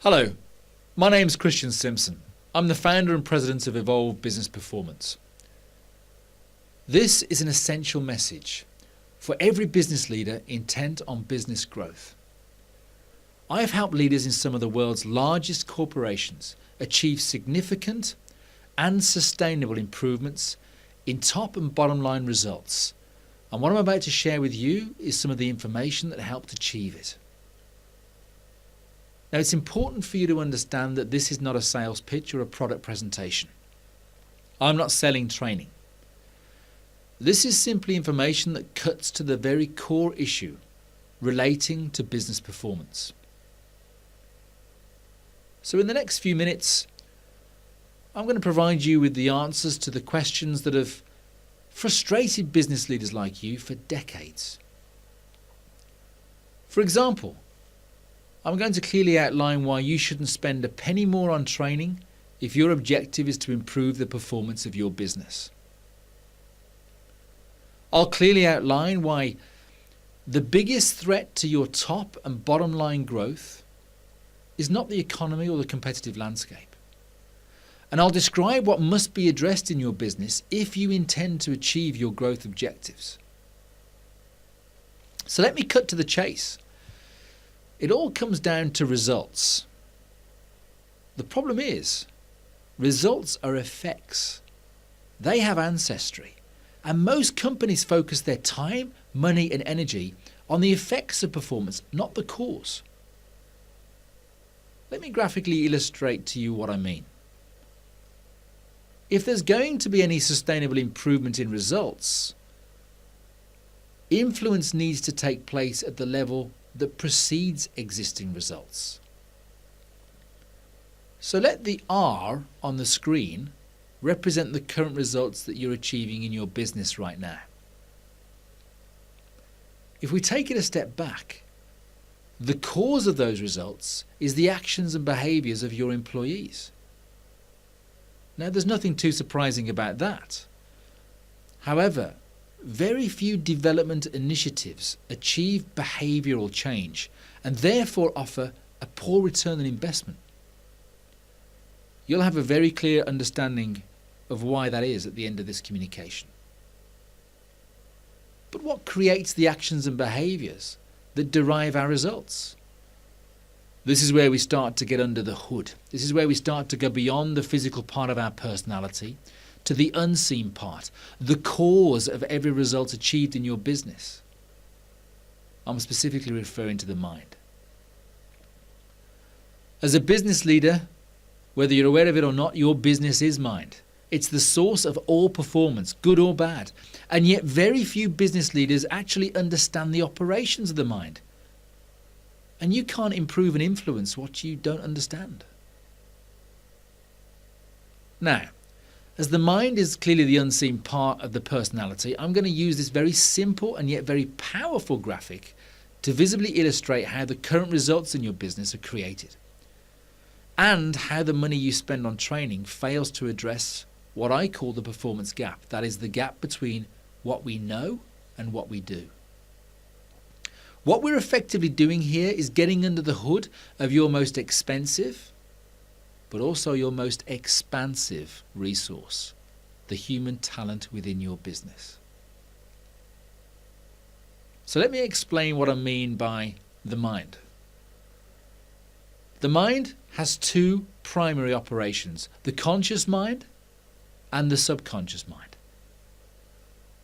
Hello, my name's Christian Simpson. I'm the founder and president of Evolve Business Performance. This is an essential message for every business leader intent on business growth. I have helped leaders in some of the world's largest corporations achieve significant and sustainable improvements in top and bottom line results. And what I'm about to share with you is some of the information that helped achieve it. Now, it's important for you to understand that this is not a sales pitch or a product presentation. I'm not selling training. This is simply information that cuts to the very core issue relating to business performance. So in the next few minutes, I'm going to provide you with the answers to the questions that have frustrated business leaders like you for decades. For example, I'm going to clearly outline why you shouldn't spend a penny more on training if your objective is to improve the performance of your business. I'll clearly outline why the biggest threat to your top and bottom line growth is not the economy or the competitive landscape. And I'll describe what must be addressed in your business if you intend to achieve your growth objectives. So let me cut to the chase. It all comes down to results. The problem is, results are effects. They have ancestry. And most companies focus their time, money, and energy on the effects of performance, not the cause. Let me graphically illustrate to you what I mean. If there's going to be any sustainable improvement in results, influence needs to take place at the level that precedes existing results. So let the R on the screen represent the current results that you're achieving in your business right now. If we take it a step back, the cause of those results is the actions and behaviours of your employees. Now, there's nothing too surprising about that. However, very few development initiatives achieve behavioural change and therefore offer a poor return on investment. You'll have a very clear understanding of why that is at the end of this communication. But what creates the actions and behaviours that derive our results? This is where we start to get under the hood. This is where we start to go beyond the physical part of our personality to the unseen part, the cause of every result achieved in your business. I'm specifically referring to the mind. As a business leader, whether you're aware of it or not, your business is mind. It's the source of all performance, good or bad. And yet very few business leaders actually understand the operations of the mind. And you can't improve and influence what you don't understand. Now, as the mind is clearly the unseen part of the personality, I'm going to use this very simple and yet very powerful graphic to visibly illustrate how the current results in your business are created and how the money you spend on training fails to address what I call the performance gap. That is the gap between what we know and what we do. What we're effectively doing here is getting under the hood of your most expensive but also your most expansive resource, the human talent within your business. So let me explain what I mean by the mind. The mind has two primary operations, the conscious mind and the subconscious mind.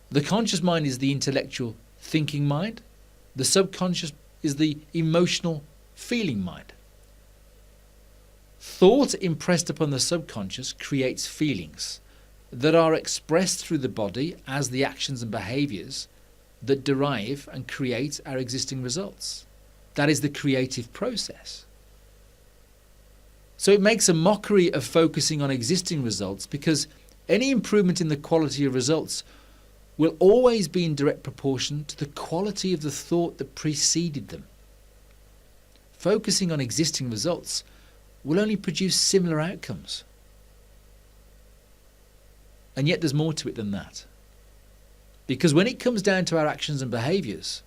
The conscious mind is the intellectual thinking mind. The subconscious is the emotional feeling mind. Thought impressed upon the subconscious creates feelings that are expressed through the body as the actions and behaviours that derive and create our existing results. That is the creative process. So it makes a mockery of focusing on existing results because any improvement in the quality of results will always be in direct proportion to the quality of the thought that preceded them. Focusing on existing results will only produce similar outcomes. And yet there's more to it than that. Because when it comes down to our actions and behaviours,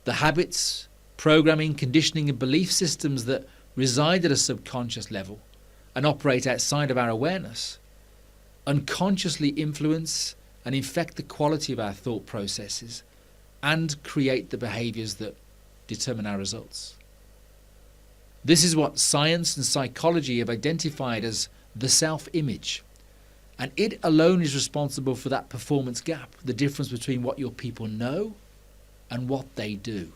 the habits, programming, conditioning and belief systems that reside at a subconscious level and operate outside of our awareness, unconsciously influence and infect the quality of our thought processes and create the behaviours that determine our results. This is what science and psychology have identified as the self-image, and it alone is responsible for that performance gap, the difference between what your people know and what they do.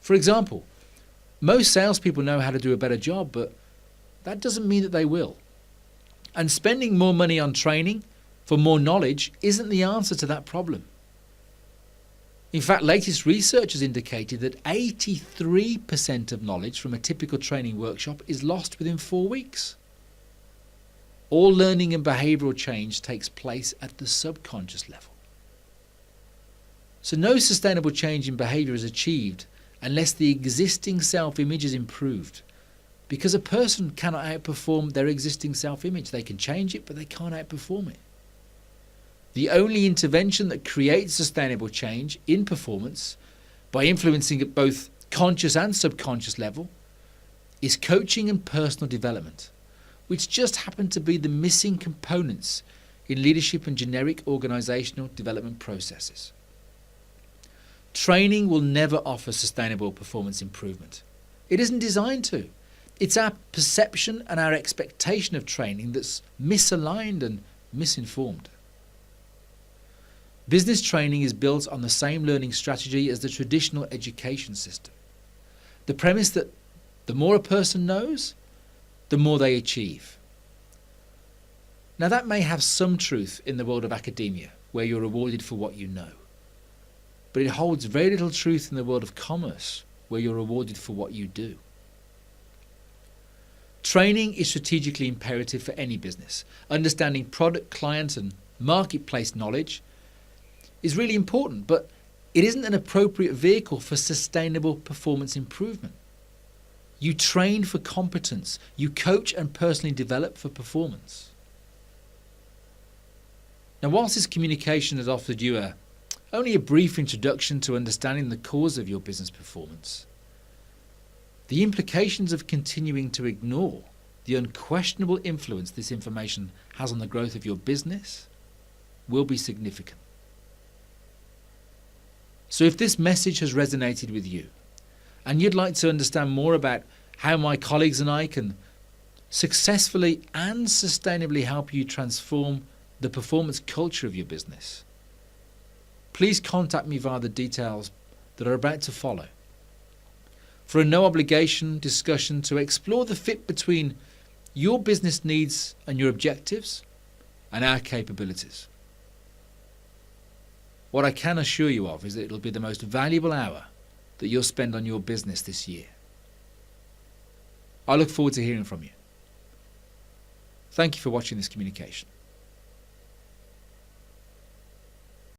For example, most salespeople know how to do a better job, but that doesn't mean that they will. And spending more money on training for more knowledge isn't the answer to that problem. In fact, latest research has indicated that 83% of knowledge from a typical training workshop is lost within 4 weeks. All learning and behavioural change takes place at the subconscious level. So no sustainable change in behaviour is achieved unless the existing self-image is improved, because a person cannot outperform their existing self-image. They can change it, but they can't outperform it. The only intervention that creates sustainable change in performance by influencing at both conscious and subconscious level is coaching and personal development, which just happen to be the missing components in leadership and generic organisational development processes. Training will never offer sustainable performance improvement. It isn't designed to. It's our perception and our expectation of training that's misaligned and misinformed. Business training is built on the same learning strategy as the traditional education system. The premise that the more a person knows, the more they achieve. Now that may have some truth in the world of academia, where you're rewarded for what you know. But it holds very little truth in the world of commerce, where you're rewarded for what you do. Training is strategically imperative for any business. Understanding product, client and marketplace knowledge is really important, but it isn't an appropriate vehicle for sustainable performance improvement. You train for competence. You coach and personally develop for performance. Now, whilst this communication has offered you only a brief introduction to understanding the cause of your business performance, the implications of continuing to ignore the unquestionable influence this information has on the growth of your business will be significant. So if this message has resonated with you and you'd like to understand more about how my colleagues and I can successfully and sustainably help you transform the performance culture of your business, please contact me via the details that are about to follow for a no-obligation discussion to explore the fit between your business needs and your objectives and our capabilities. What I can assure you of is that it'll be the most valuable hour that you'll spend on your business this year. I look forward to hearing from you. Thank you for watching this communication.